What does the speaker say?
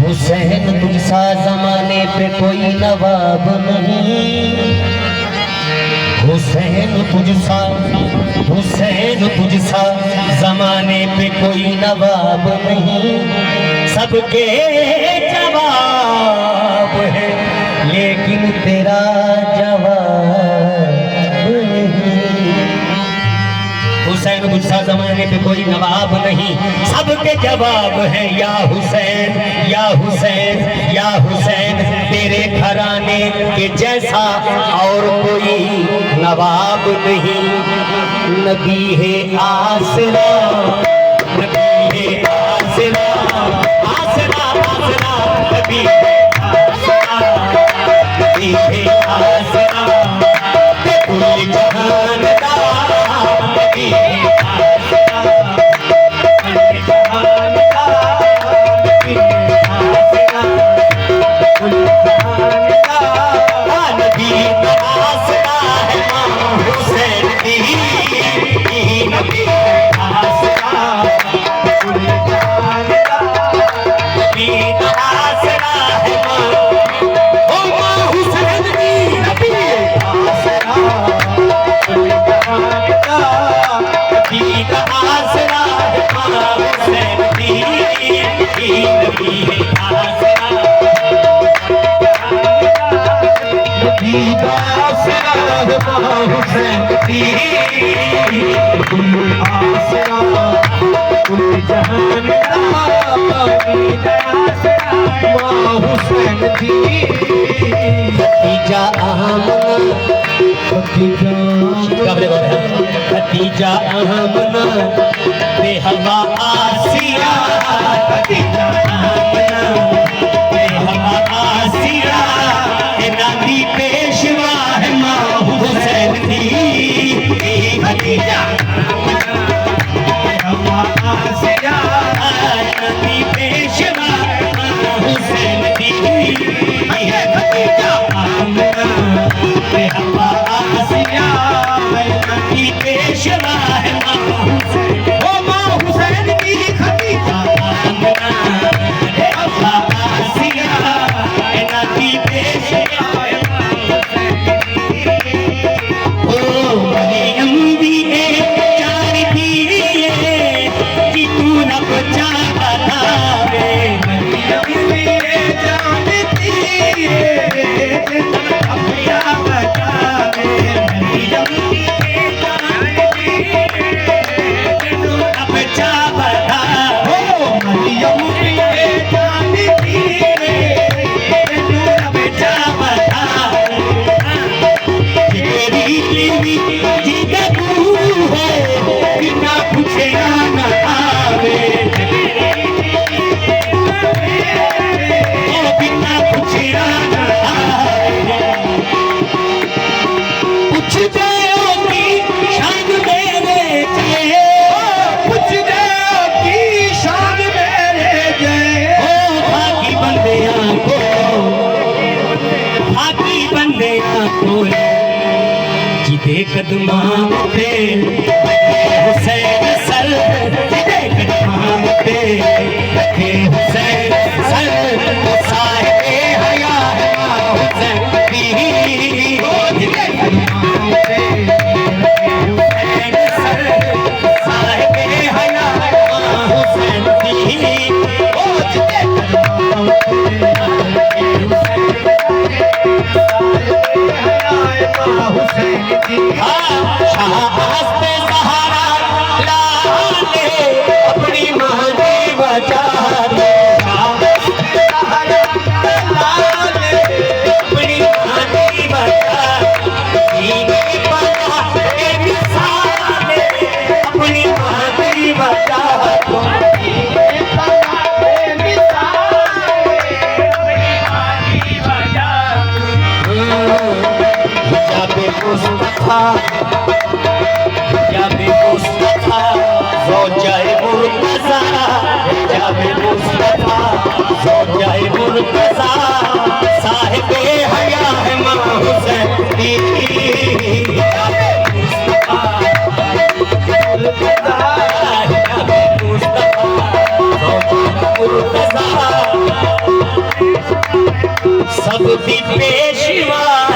हुसैन तुझसा जमाने पे कोई नवाब नहीं। हुसैन तुझसा जमाने पे कोई नवाब नहीं। सबके जवाब है लेकिन तेरा जवाब नहीं। हुसैन तुझसा जमाने पे कोई नवाब नहीं, सबके जवाब है या हुसैन या हुसैन या हुसैन। तेरे घराने के जैसा और कोई नवाब नहीं। नबी है आसरा, नबी है आसरा, आसरा आसरा, नबी है आसरा, नबी है आसरा, कुल जहान का नबी है आसरा, कुल जहान का नबी है आसरा, कुल जहान का नबी का आसरा है मां हुसैन दी। नबी है आसरा, कुल जहान का नबी का आसरा है मां हुसैन दी। नबी है आसरा, कुल जहान का नबी का आसरा है मां हुसैन दी। नबी है आसरा, नबी का आसरा है मां हुसैन दी। कुल आसरा, कुल जहान का नबी का आसरा है मां हुसैन दी। खदीजा आमना, खदीजा आमना बेहवा आसिया, खदीजा आमना बेहवा आसिया, नाती पेशवा है मां हुसैन दी। खदीजा बेहवा आसिया, नाती पेशवा मां हुसैन दी। खदीजा आमना बेहवा आसिया, नाती पेशवा है मां हुसैन, ओ मां हुसैन की। खदीजा आमना बेहवा आसिया, नाती पेशवा है मां हुसैन दी। ओ मरियम भी एक चार थी कि तू न बचा बतावे। मरियम भी एक जान थी अपना बचावे। मरियम भी एक जान थी तू न बचा बतावे। मरियम भी एक जान थी तू न बचा बतावे। तेरी बीवी जिदा तू है बिना पूछे न आवे। बिना पूछे न आवे। पूछ दे की शान मेरे जय, पूछ दे की शान मेरे जय। भागी बंदियां को, भागी बंदियां को जिदे कदमां पे हुसैन सर, जिदे कदमां पे रखे हुसैन सर। साहिबे हया है मां हुसैन दी। जिदे कदमां पे रखे हुसैन सर। साहिबे हया है मां हुसैन दी। जिदे कदमां पे रखे हुसैन हुसैन दी। सहारा लाले अपनी मां ने बचा मुस्तफा जाबे मुस्तफा ज़ौजाए मुर्तज़ा जाबे मुस्तफा ज़ौजाए मुर्तज़ा साहिबे हया है मां हुसैन दी जाबे मुस्तफा जाबे मुस्तफा ज़ौजाए मुर्तज़ा सब दी पेशवा